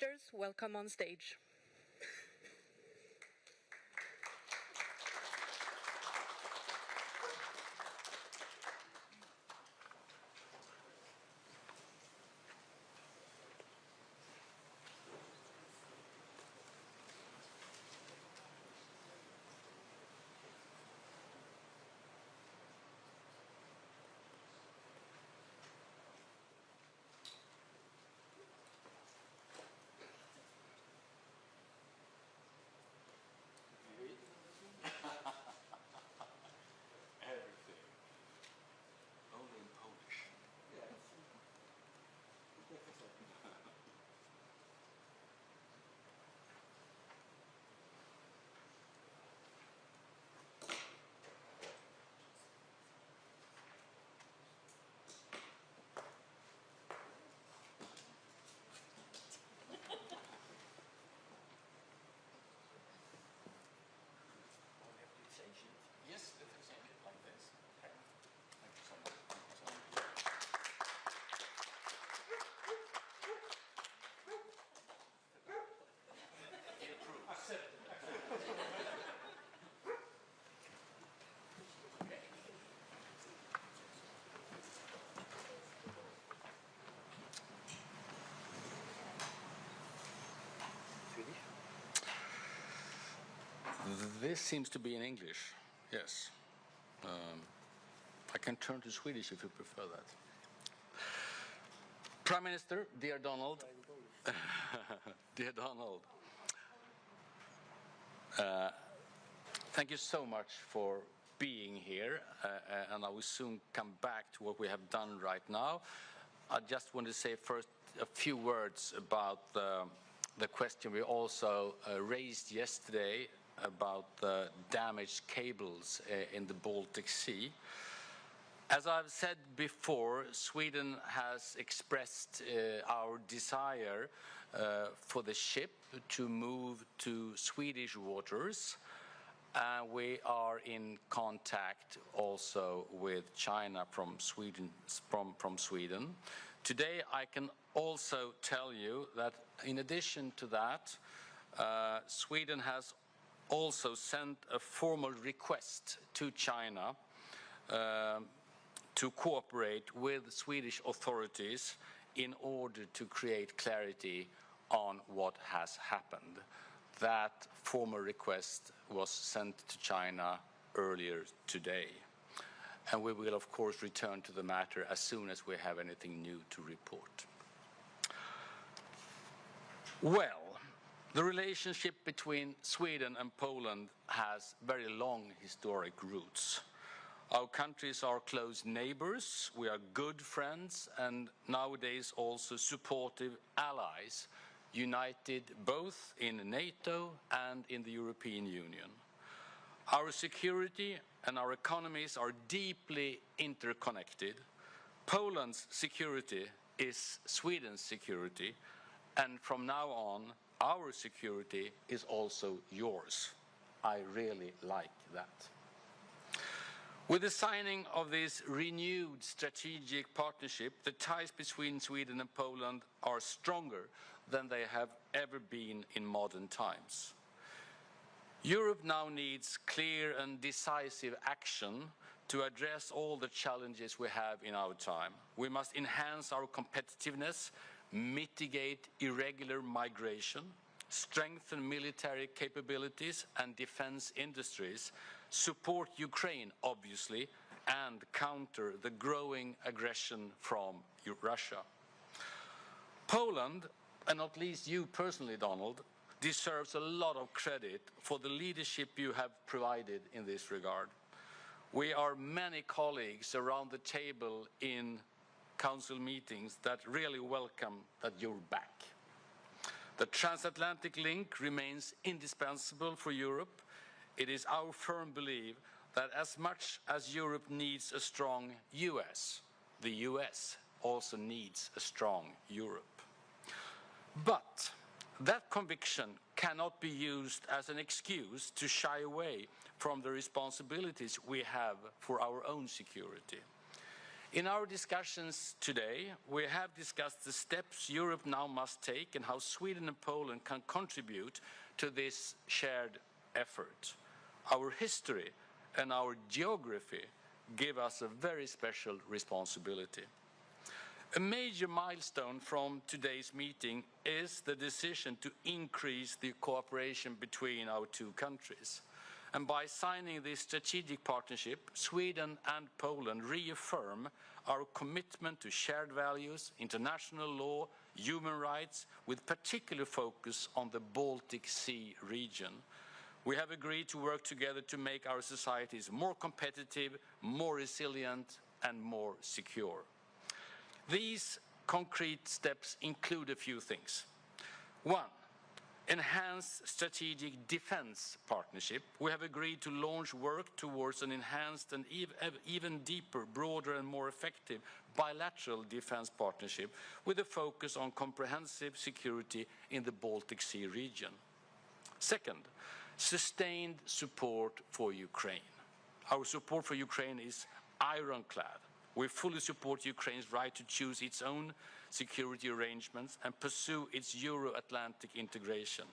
ministers, welcome on stage. Everything. Only in Polish. Yes. Yes, the fixation like this. Okay. Thank you so much. Thank you so much. He approves. Accepted. Okay. Swedish? This seems to be in English. Yes. I can turn to Swedish if you prefer that. Prime Minister, dear Donald. Dear Donald. Thank you so much for being here, and I will soon come back to what we have done right now. I just want to say first a few words about the question we also raised yesterday about the damaged cables in the Baltic Sea. As I've said before, Sweden has expressed our desire for the ship to move to Swedish waters. We are in contact also with China from Sweden. Today I can also tell you that in addition to that, Sweden has also sent a formal request to China to cooperate with Swedish authorities in order to create clarity on what has happened. That formal request was sent to China earlier today. And we will, of course, return to the matter as soon as we have anything new to report. Well, the relationship between Sweden and Poland has very long historic roots. Our countries are close neighbors, we are good friends, and nowadays also supportive allies, united both in NATO and in the European Union. Our security and our economies are deeply interconnected. Poland's security is Sweden's security, and from now on, our security is also yours. I really like that. With the signing of this renewed strategic partnership, the ties between Sweden and Poland are stronger than they have ever been in modern times. Europe now needs clear and decisive action to address all the challenges we have in our time. We must enhance our competitiveness, mitigate irregular migration, strengthen military capabilities and defense industries, support Ukraine, obviously, and counter the growing aggression from Russia. Poland, and not least you personally, Donald, deserves a lot of credit for the leadership you have provided in this regard. We are many colleagues around the table in council meetings that really welcome that you're back. The transatlantic link remains indispensable for Europe. It is our firm belief that as much as Europe needs a strong US, the US also needs a strong Europe. But that conviction cannot be used as an excuse to shy away from the responsibilities we have for our own security. In our discussions today, we have discussed the steps Europe now must take and how Sweden and Poland can contribute to this shared effort. Our history and our geography give us a very special responsibility. A major milestone from today's meeting is the decision to increase the cooperation between our two countries. And by signing this strategic partnership, Sweden and Poland reaffirm our commitment to shared values, international law, human rights, with particular focus on the Baltic Sea region. We have agreed to work together to make our societies more competitive, more resilient, and more secure. These concrete steps include a few things. One, enhanced strategic defense partnership. We have agreed to launch work towards an enhanced and even deeper, broader and more effective bilateral defense partnership with a focus on comprehensive security in the Baltic Sea region. Second, sustained support for Ukraine. Our support for Ukraine is ironclad. We fully support Ukraine's right to choose its own security arrangements and pursue its Euro-Atlantic integration.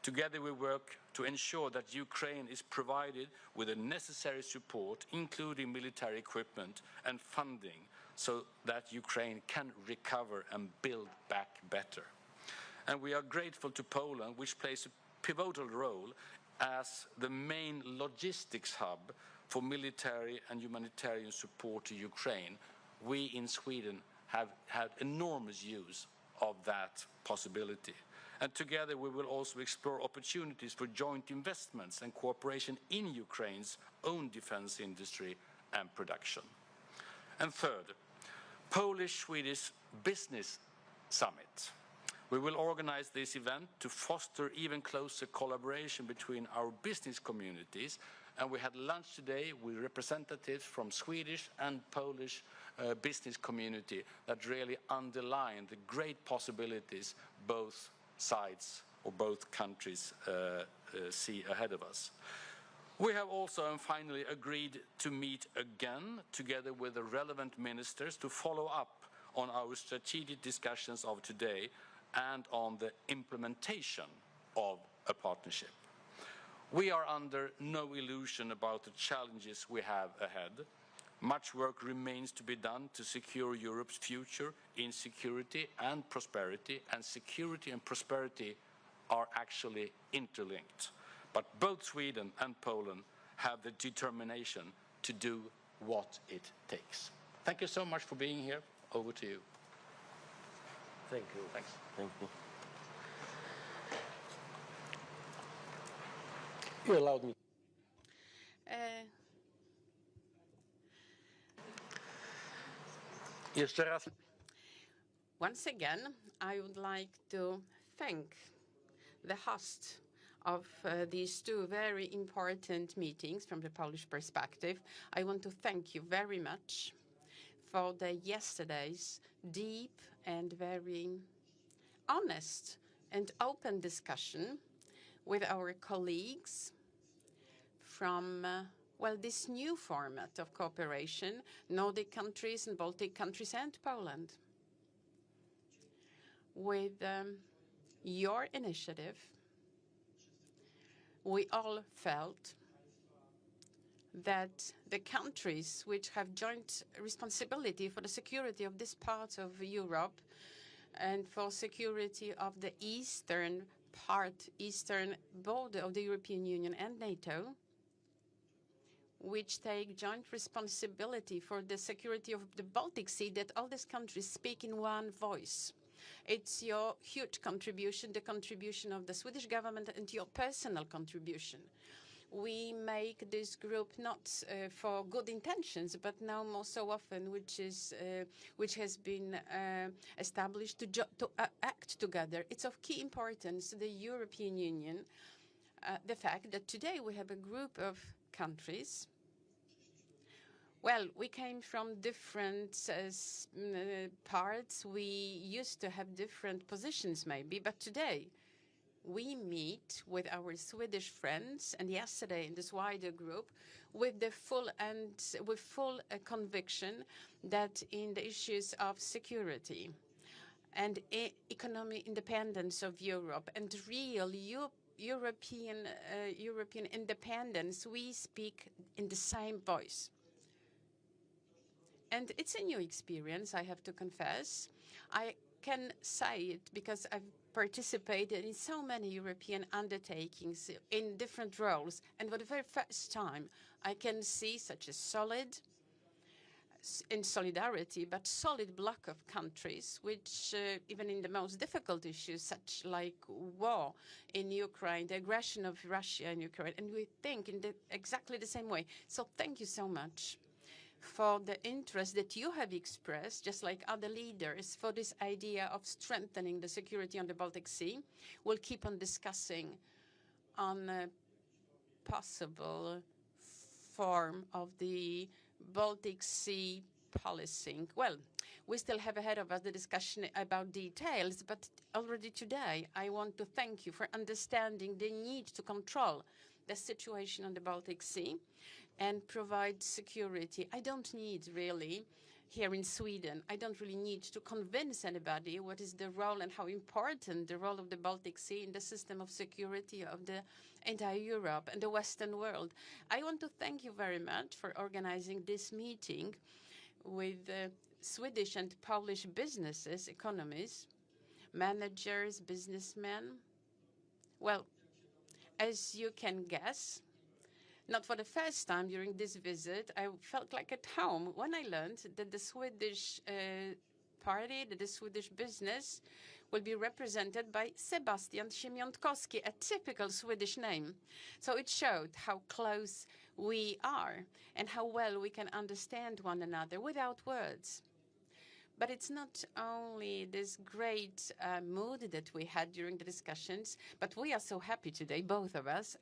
Together we work to ensure that Ukraine is provided with the necessary support, including military equipment and funding, so that Ukraine can recover and build back better. And we are grateful to Poland, which plays a pivotal role as the main logistics hub for military and humanitarian support to Ukraine. We in Sweden have had enormous use of that possibility. And together we will also explore opportunities for joint investments and cooperation in Ukraine's own defense industry and production. And third, Polish-Swedish Business Summit. We will organize this event to foster even closer collaboration between our business communities, and we had lunch today with representatives from Swedish and Polish business community that really underline the great possibilities both sides or both countries see ahead of us. We have also and finally agreed to meet again together with the relevant ministers to follow up on our strategic discussions of today and on the implementation of a partnership. We are under no illusion about the challenges we have ahead. Much work remains to be done to secure Europe's future in security and prosperity, and security and prosperity are actually interlinked. But both Sweden and Poland have the determination to do what it takes. Thank you so much for being here. Over to you. Thank you. Thanks. Thank you. You allowed me. Jeszcze raz. Once again, I would like to thank the host of these two very important meetings from the Polish perspective. I want to thank you very much for yesterday's deep and very honest and open discussion with our colleagues from this new format of cooperation, Nordic countries and Baltic countries and Poland. With your initiative, we all felt that the countries which have joint responsibility for the security of this part of Europe and for security of the eastern border of the European Union and NATO, which take joint responsibility for the security of the Baltic Sea, that all these countries speak in one voice. It's your huge contribution, the contribution of the Swedish government, and your personal contribution. We make this group not for good intentions, but now more so often, which has been established to act together. It's of key importance to the European Union, the fact that today we have a group of countries. Well, we came from different parts. We used to have different positions maybe, but today we meet with our Swedish friends, and yesterday in this wider group, with the full conviction that in the issues of security and economic independence of Europe and real European independence, we speak in the same voice. And it's a new experience, I have to confess. I can say it because I've participated in so many European undertakings in different roles. And for the very first time, I can see such a solid, in solidarity, but solid bloc of countries, which even in the most difficult issues, such like war in Ukraine, the aggression of Russia in Ukraine, and we think in exactly the same way. So thank you so much for the interest that you have expressed, just like other leaders, for this idea of strengthening the security on the Baltic Sea. We'll keep on discussing on a possible form of the Baltic Sea policing. Well, we still have ahead of us the discussion about details, but already today I want to thank you for understanding the need to control the situation on the Baltic Sea and provide security. I don't need really, here in Sweden, I don't really need to convince anybody what is the role and how important the role of the Baltic Sea in the system of security of the entire Europe and the Western world. I want to thank you very much for organizing this meeting with Swedish and Polish businesses, economies, managers, businessmen. Well, as you can guess, not for the first time during this visit, I felt like at home when I learned that the Swedish party, that the Swedish business will be represented by Sebastian Siemiątkowski, a typical Swedish name. So it showed how close we are and how well we can understand one another without words. But it's not only this great mood that we had during the discussions, but we are so happy today, both of us,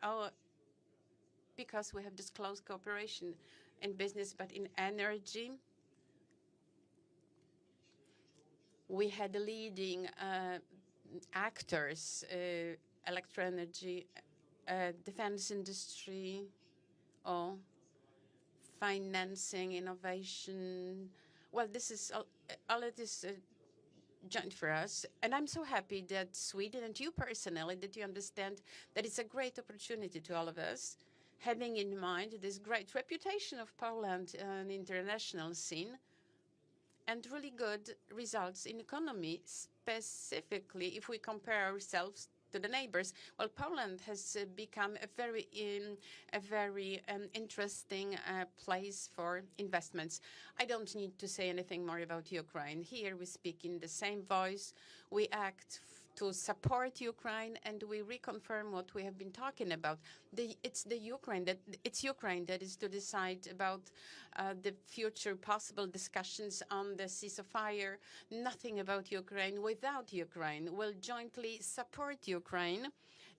because we have this close cooperation in business, but in energy. We had leading actors, electro-energy, defense industry, or financing, innovation. Well, this is all it is joint for us. And I'm so happy that Sweden and you personally, that you understand that it's a great opportunity to all of us, having in mind this great reputation of Poland on the international scene and really good results in economy, specifically if we compare ourselves to the neighbors. Well, Poland has become a very interesting place for investments. I don't need to say anything more about Ukraine. Here we speak in the same voice. We act to support Ukraine, and we reconfirm what we have been talking about. It's Ukraine that is to decide about the future possible discussions on the ceasefire. Nothing about Ukraine. Without Ukraine, we'll jointly support Ukraine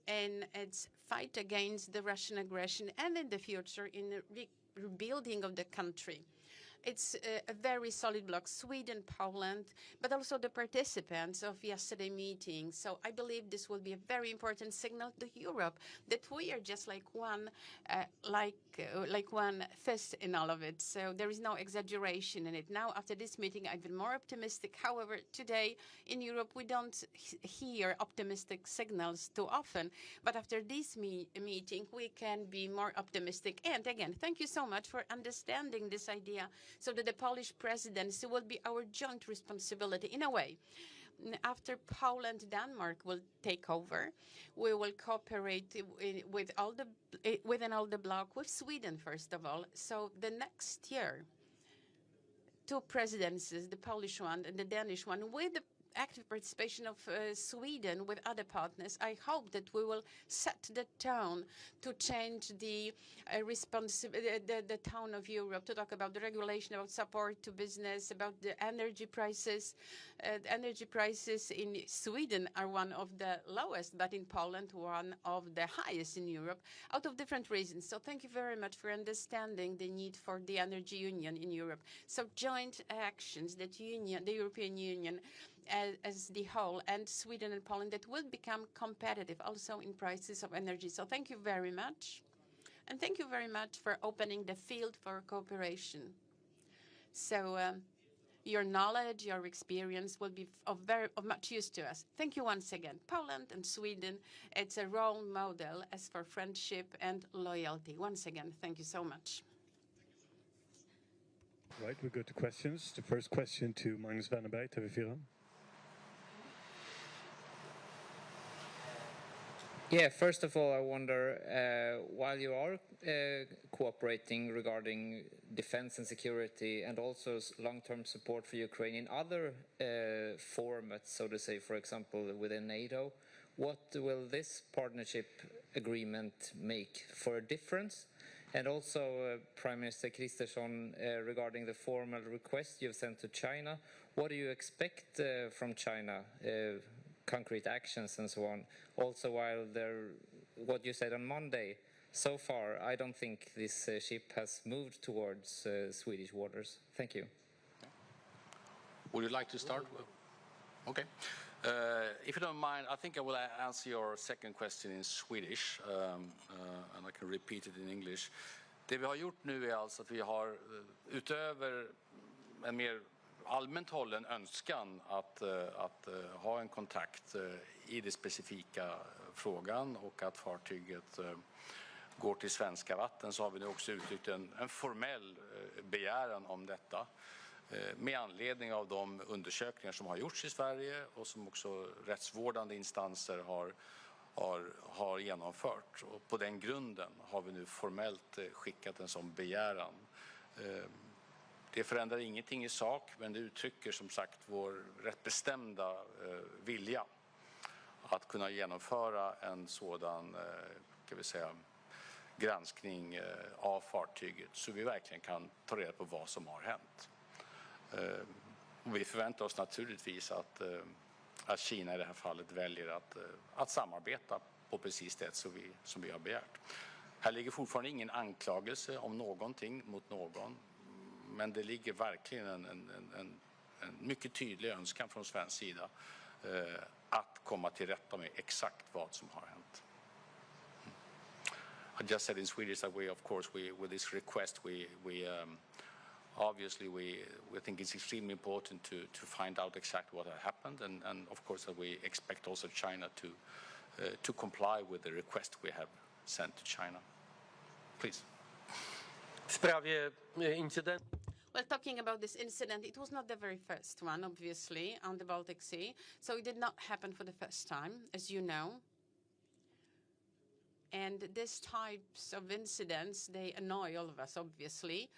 in its fight against the Russian aggression and in the future in the rebuilding of the country. It's a very solid bloc, Sweden, Poland, but also the participants of yesterday's meeting. So I believe this will be a very important signal to Europe that we are just like one fist in all of it. So there is no exaggeration in it. Now, after this meeting, I've been more optimistic. However, today in Europe, we don't hear optimistic signals too often. But after this meeting, we can be more optimistic. And again, thank you so much for understanding this idea, so that the Polish presidency will be our joint responsibility in a way. After Poland, Denmark will take over. We will cooperate within all the bloc with Sweden, first of all. So the next year, two presidencies, the Polish one and the Danish one, with the active participation of Sweden with other partners, I hope that we will set the tone to change the tone of Europe, to talk about the regulation, about support to business, about the energy prices. The energy prices in Sweden are one of the lowest, but in Poland, one of the highest in Europe, out of different reasons. So thank you very much for understanding the need for the energy union in Europe. So joint actions that the European Union as the whole, and Sweden and Poland, that will become competitive also in prices of energy. So thank you very much. And thank you very much for opening the field for cooperation. So your knowledge, your experience will be of much use to us. Thank you once again. Poland and Sweden, it's a role model as for friendship and loyalty. Once again, thank you so much. Right, we go to questions. The first question to Magnus Vanneberg, TV4. Yeah, first of all, I wonder, while you are cooperating regarding defense and security and also long-term support for Ukraine in other formats, so to say, for example, within NATO, what will this partnership agreement make for a difference? And also, Prime Minister Kristersson, regarding the formal request you've sent to China, what do you expect from China? Concrete actions and so on. Also, while what you said on Monday, so far, I don't think this ship has moved towards Swedish waters. Thank you. Would you like to start? Okay. If you don't mind, I think I will answer your second question in Swedish, and I can repeat it in English. Det vi har gjort nu är alltså att vi har utöver en mer allmänt hållen önskan att ha en kontakt i det specifika frågan och att fartyget går till svenska vatten, så har vi nu också uttryckt en formell begäran om detta med anledning av de undersökningar som har gjorts i Sverige och som också rättsvårdande instanser har genomfört. Och på den grunden har vi nu formellt skickat en sån begäran. Det förändrar ingenting i sak, men det uttrycker som sagt vår rätt bestämda vilja att kunna genomföra en sådan, kan vi säga, granskning av fartyget så vi verkligen kan ta reda på vad som har hänt. Och vi förväntar oss naturligtvis att Kina i det här fallet väljer att samarbeta på precis det som vi har begärt. Här ligger fortfarande ingen anklagelse om någonting mot någon. Men det ligger verkligen en mycket tydlig önskan från svensk sida att komma till rätta med exakt vad som har hänt. I just said in Swedish that we, of course, with this request, obviously we think it's extremely important to find out exactly what had happened, and of course that we expect also China to comply with the request we have sent to China. Please. W sprawie incydentu. Well, talking about this incident, it was not the very first one, obviously, on the Baltic Sea. So it did not happen for the first time, as you know. And these types of incidents, they annoy all of us, obviously.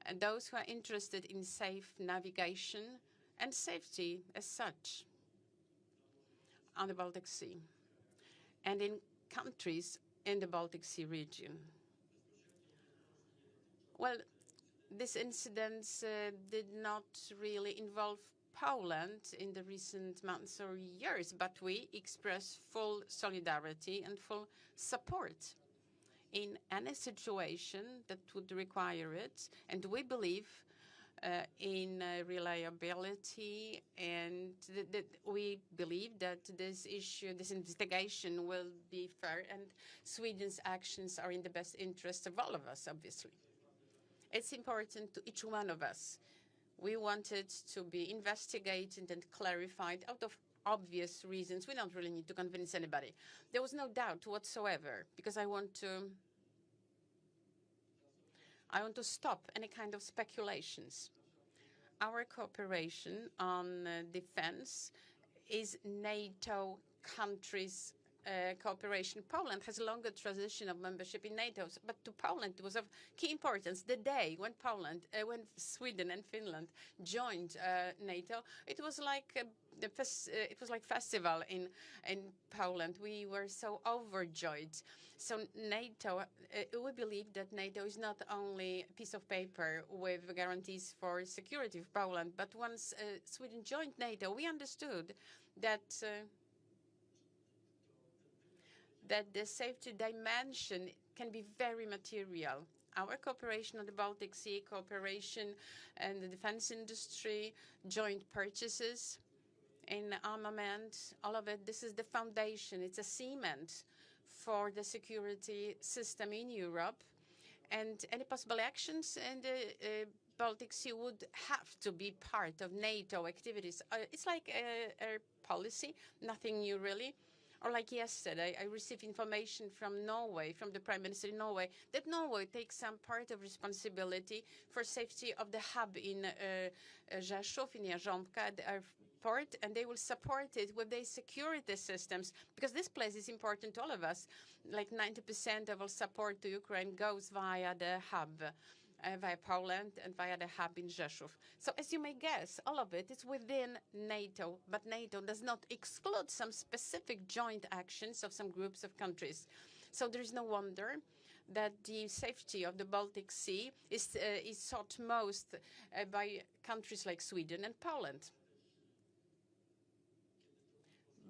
And those who are interested in safe navigation and safety as such on the Baltic Sea and in countries in the Baltic Sea region. Well, these incidents did not really involve Poland in the recent months or years, but we express full solidarity and full support in any situation that would require it. And we believe in reliability, and that we believe that this investigation will be fair, and Sweden's actions are in the best interest of all of us, obviously. It's important to each one of us. We want it to be investigated and clarified out of obvious reasons. We don't really need to convince anybody. There was no doubt whatsoever, because I want to stop any kind of speculations. Our cooperation on defense is NATO countries' cooperation. Poland has a longer tradition of membership in NATO, but to Poland it was of key importance. The day when when Sweden and Finland joined NATO, it was like festival in Poland. We were so overjoyed. So NATO, we believe that NATO is not only a piece of paper with guarantees for security of Poland, but once Sweden joined NATO, we understood that the safety dimension can be very material. Our cooperation on the Baltic Sea, cooperation in the defense industry, joint purchases, in armament, all of it. This is the foundation. It's a cement for the security system in Europe. And any possible actions in the Baltic Sea would have to be part of NATO activities. It's like a policy, nothing new really. Or like yesterday, I received information from Norway, from the Prime Minister in Norway, that Norway takes some part of responsibility for safety of the hub in Rzeszów, in Jarząbka, the airport, and they will support it with their security systems, because this place is important to all of us. Like 90% of all support to Ukraine goes via the hub. Via Poland and via the hub in Rzeszów. So as you may guess, all of it is within NATO, but NATO does not exclude some specific joint actions of some groups of countries. So there is no wonder that the safety of the Baltic Sea is sought most by countries like Sweden and Poland.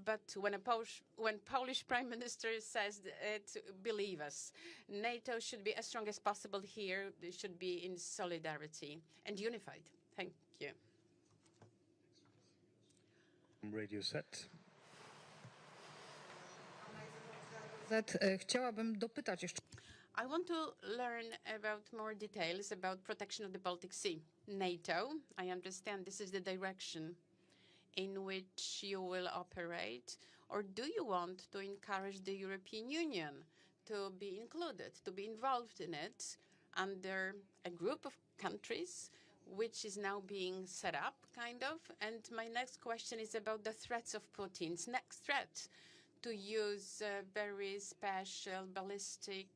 But when Polish Prime Minister says it, believe us, NATO should be as strong as possible here. It should be in solidarity and unified. Thank you. Radio set. Chciałabym dopytać jeszcze. I want to learn about more details about protection of the Baltic Sea. NATO, I understand this is the direction in which you will operate, or do you want to encourage the European Union to be included, to be involved in it under a group of countries which is now being set up, kind of? And my next question is about the threats of Putin's next threat to use very special ballistic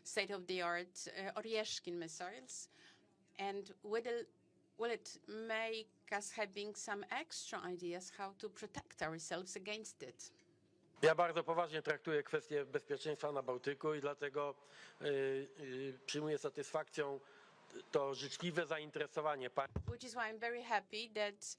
state-of-the-art Oryeshkin missiles. And will it make us having some extra ideas how to protect ourselves against it? Ja bardzo poważnie traktuję kwestię bezpieczeństwa na Bałtyku i dlatego przyjmuję z satysfakcją to życzliwe zainteresowanie. Which is why I'm very happy that,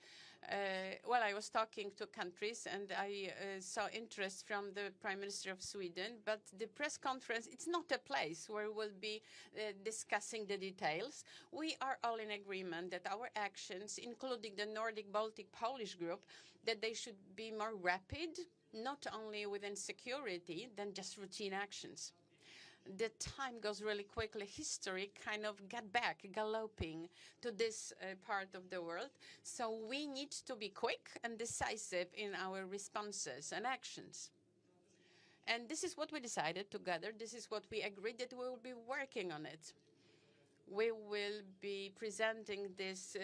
well, I was talking to countries and I saw interest from the Prime Minister of Sweden, but the press conference, it's not a place where we'll be discussing the details. We are all in agreement that our actions, including the Nordic, Baltic, Polish group, that they should be more rapid, not only within security, than just routine actions. The time goes really quickly. History kind of got back, galloping to this part of the world. So we need to be quick and decisive in our responses and actions. And this is what we decided together. This is what we agreed that we will be working on it. We will be presenting this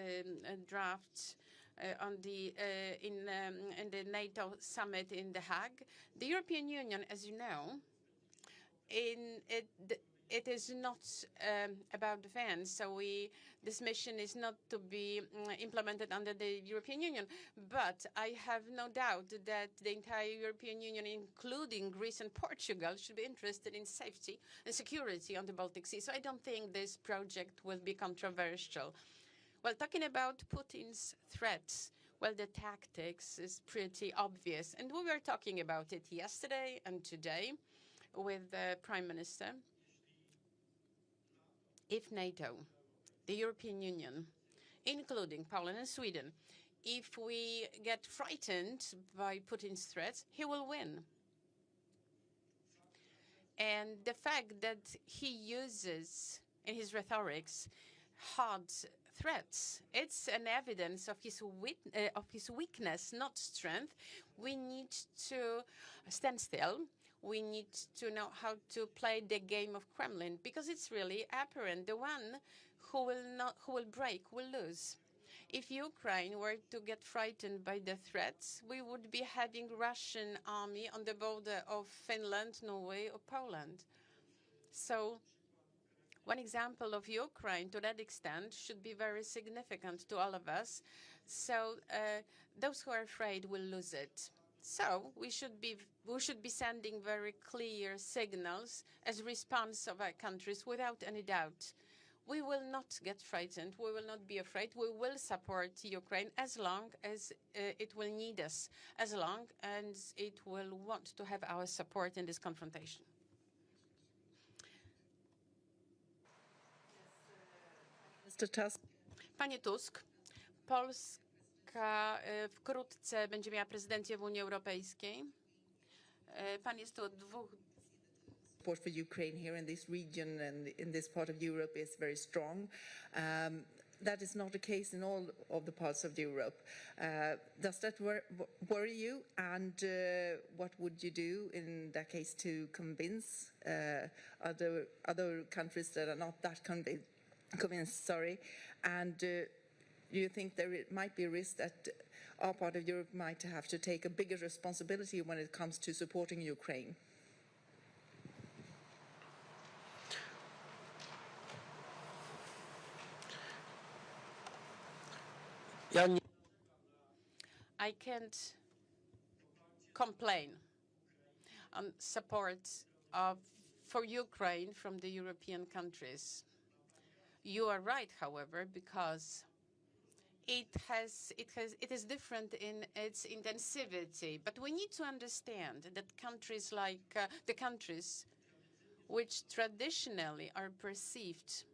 draft in the NATO summit in The Hague. The European Union, as you know, it is not about defense, so this mission is not to be implemented under the European Union. But I have no doubt that the entire European Union, including Greece and Portugal, should be interested in safety and security on the Baltic Sea. So I don't think this project will be controversial. Well, talking about Putin's threats, well, the tactics is pretty obvious. And we were talking about it yesterday and today with the Prime Minister. If NATO, the European Union, including Poland and Sweden, if we get frightened by Putin's threats, he will win. And the fact that he uses in his rhetorics hard threats, it's an evidence of his weakness, not strength. We need to stand still. We need to know how to play the game of Kremlin, because it's really apparent. The one who will break will lose. If Ukraine were to get frightened by the threats, we would be having Russian army on the border of Finland, Norway, or Poland. So one example of Ukraine to that extent should be very significant to all of us. So those who are afraid will lose it. So we should be sending very clear signals as response of our countries without any doubt. We will not get frightened. We will not be afraid. We will support Ukraine as long as it will need us, as long as it will want to have our support in this confrontation. Mr. Tusk. Panie Tusk, Polska jaka wkrótce będzie miała prezydencję w Unii Europejskiej. Pan jest tu od 2. Support for Ukraine here in this region and in this part of Europe is very strong. That is not the case in all of the parts of Europe. Does that worry you? And what would you do in that case to convince other countries that are not that convinced? Sorry. And do you think there might be a risk that our part of Europe might have to take a bigger responsibility when it comes to supporting Ukraine? I can't complain on support for Ukraine from the European countries. You are right, however, because it is different in its intensivity. But we need to understand that countries like the countries which traditionally are perceived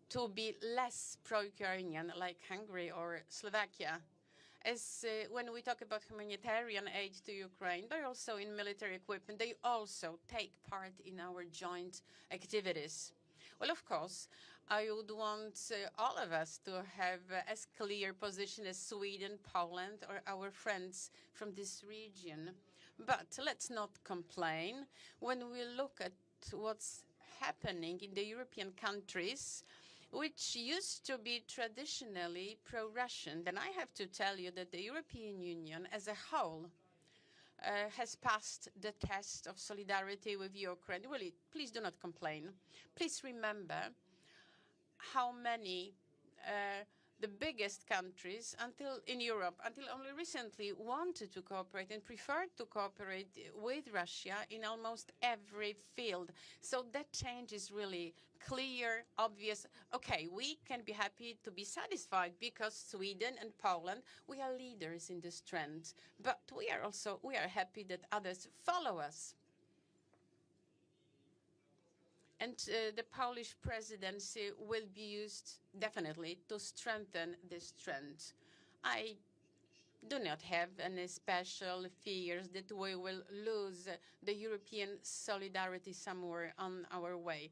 to be less pro-Ukrainian, like Hungary or Slovakia, as when we talk about humanitarian aid to Ukraine, but also in military equipment, they also take part in our joint activities. Well, of course, I would want all of us to have as clear position as Sweden, Poland, or our friends from this region. But let's not complain. When we look at what's happening in the European countries, which used to be traditionally pro-Russian, then I have to tell you that the European Union as a whole has passed the test of solidarity with Ukraine. Really, please do not complain. Please remember how many the biggest countries in Europe, until only recently, wanted to cooperate and preferred to cooperate with Russia in almost every field. So that change is really clear, obvious. Okay, we can be happy to be satisfied because Sweden and Poland, we are leaders in this trend. But we are happy that others follow us. And the Polish presidency will be used definitely to strengthen this trend. I do not have any special fears that we will lose the European solidarity somewhere on our way.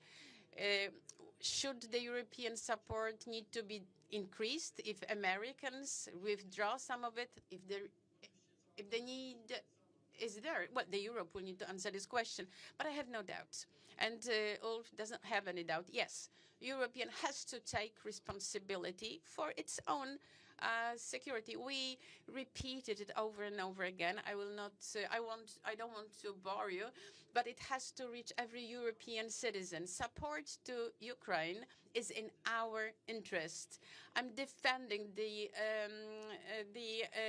Should the European support need to be increased if Americans withdraw some of it, if the need is there? Well, the Europe will need to answer this question, but I have no doubt. And Ulf doesn't have any doubt. Yes, Europe has to take responsibility for its own security. We repeated it over and over again. I don't want to bore you, but it has to reach every European citizen. Support to Ukraine is in our interest. I'm defending the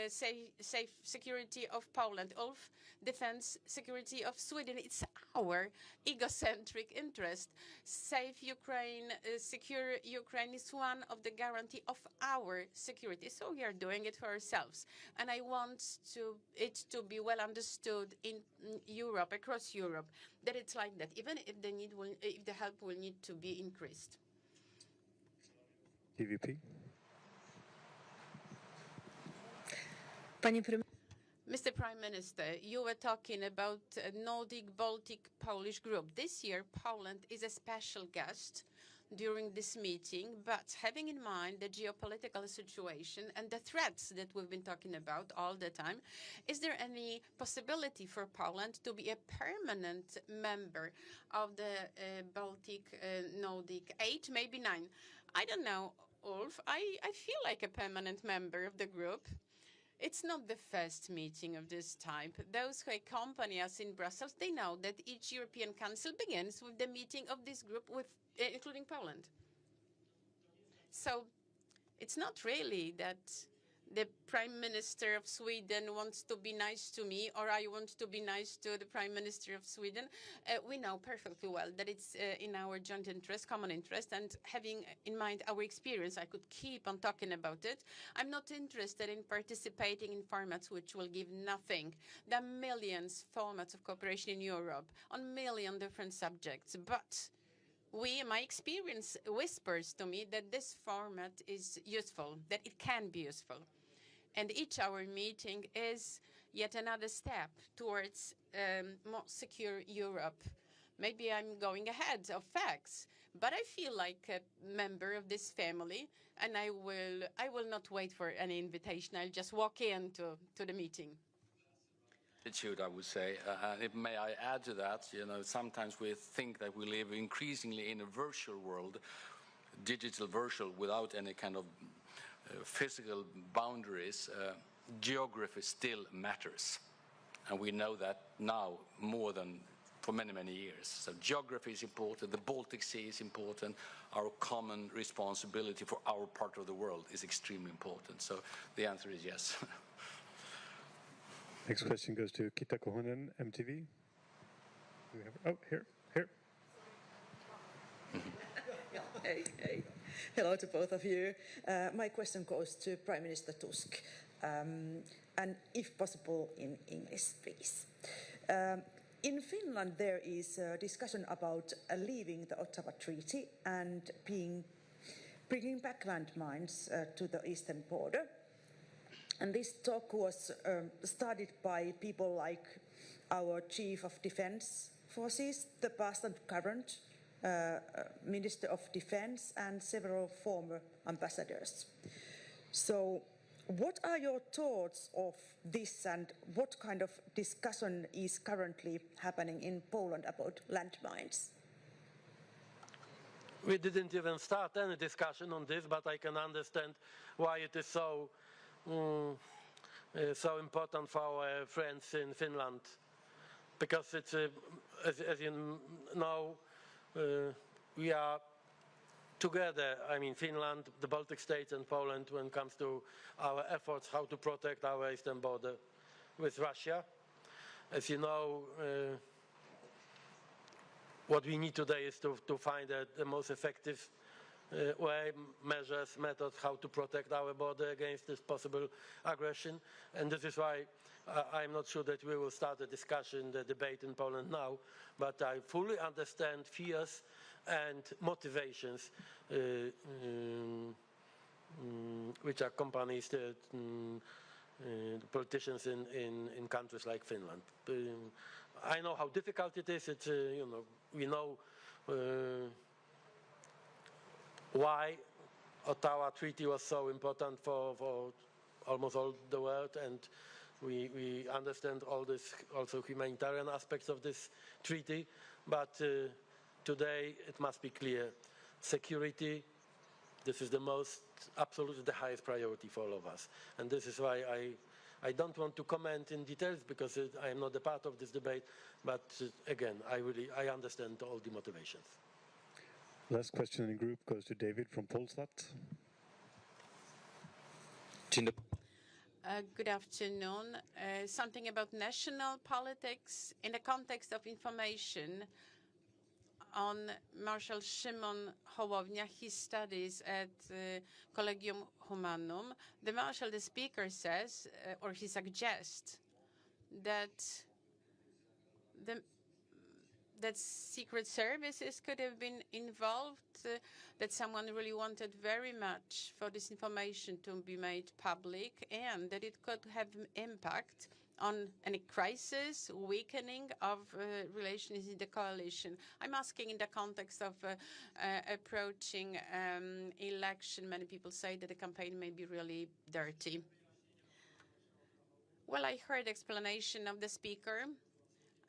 safe security of Poland. Ulf defends security of Sweden. It's our egocentric interest. Safe Ukraine, secure Ukraine is one of the guarantee of our security. So we are doing it for ourselves. And I want it to be well understood in Europe, across Europe, that it's like that, even if the help will need to be increased. DVP. Mr. Prime Minister, you were talking about a Nordic, Baltic, Polish group. This year, Poland is a special guest during this meeting, but having in mind the geopolitical situation and the threats that we've been talking about all the time, is there any possibility for Poland to be a permanent member of the Baltic Nordic 8, maybe 9? I don't know, Ulf. I feel like a permanent member of the group. It's not the first meeting of this type. Those who accompany us in Brussels, they know that each European Council begins with the meeting of this group, including Poland. So it's not really that the Prime Minister of Sweden wants to be nice to me or I want to be nice to the Prime Minister of Sweden. We know perfectly well that it's in our joint interest, common interest, and having in mind our experience, I could keep on talking about it. I'm not interested in participating in formats which will give nothing. There are millions of formats of cooperation in Europe on million different subjects, but my experience whispers to me that this format is useful, that it can be useful. And each hour meeting is yet another step towards more secure Europe. Maybe I'm going ahead of facts, but I feel like a member of this family, and I will not wait for any invitation. I'll just walk into the meeting. Attitude, I would say. May I add to that? Sometimes we think that we live increasingly in a virtual world, digital virtual, without any kind of physical boundaries. Geography still matters, and we know that now more than for many, many years. So geography is important, the Baltic Sea is important, our common responsibility for our part of the world is extremely important. So the answer is yes. Next question goes to Kita Kohonen, MTV. Here. Hey. Hello to both of you. My question goes to Prime Minister Tusk, and if possible in English, please. In Finland, there is a discussion about leaving the Ottawa Treaty and bringing back landmines to the eastern border. And this talk was started by people like our Chief of Defense Forces, the past and current Minister of Defense, and several former ambassadors. So what are your thoughts of this, and what kind of discussion is currently happening in Poland about landmines? We didn't even start any discussion on this, but I can understand why it is so important for our friends in Finland, because it's as you know, we are together. I mean, Finland, the Baltic states, and Poland, when it comes to our efforts how to protect our eastern border with Russia. As you know, what we need today is to find the most effective methods how to protect our border against this possible aggression. And this is why I'm not sure that we will start a discussion, the debate in Poland now, but I fully understand fears and motivations which accompany the politicians in countries like Finland. I know how difficult it is. It's we know why Ottawa Treaty was so important for almost all the world, and we understand all this also humanitarian aspects of this treaty. But today it must be clear, security, this is the absolutely the highest priority for all of us. And this is why I don't want to comment in details, because I am not a part of this debate, but again, I understand all the motivations. Last question in group goes to David from Polsat. Good afternoon. Something about national politics in the context of information on Marshal Szymon Hołownia, his studies at Collegium Humanum. The Marshal, the speaker, says, or he suggests, that that secret services could have been involved, that someone really wanted very much for this information to be made public, and that it could have impact on any crisis, weakening of relations in the coalition. I'm asking in the context of approaching election. Many people say that the campaign may be really dirty. Well, I heard explanation of the speaker.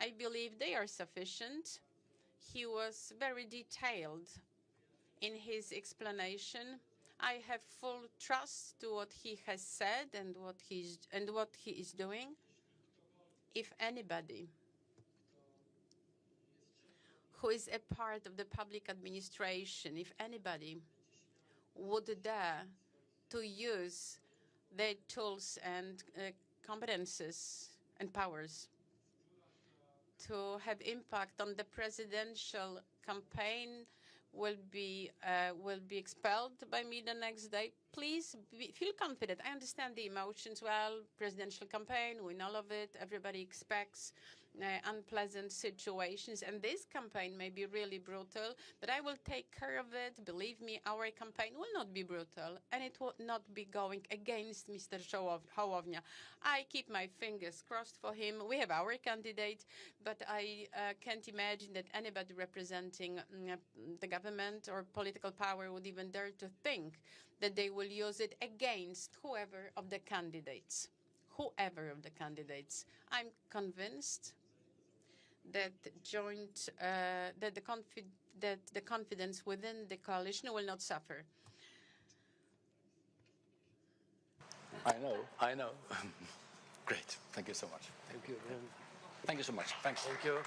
I believe they are sufficient. He was very detailed in his explanation. I have full trust to what he has said and what he is doing. If anybody who is a part of the public administration, if anybody would dare to use their tools and competences and powers to have impact on the presidential campaign, will be expelled by me the next day. please feel confident. I understand the emotions well. Presidential campaign, we know all of it. Everybody expects unpleasant situations. And this campaign may be really brutal, but I will take care of it. Believe me, our campaign will not be brutal, and it will not be going against Mr. Hołownia. I keep my fingers crossed for him. We have our candidate, but I can't imagine that anybody representing the government or political power would even dare to think that they will use it against whoever of the candidates. Whoever of the candidates. I'm convinced that the confidence within the coalition will not suffer. I know. Great. Thank you so much. Thank you. Thank you so much. Thanks. Thank you.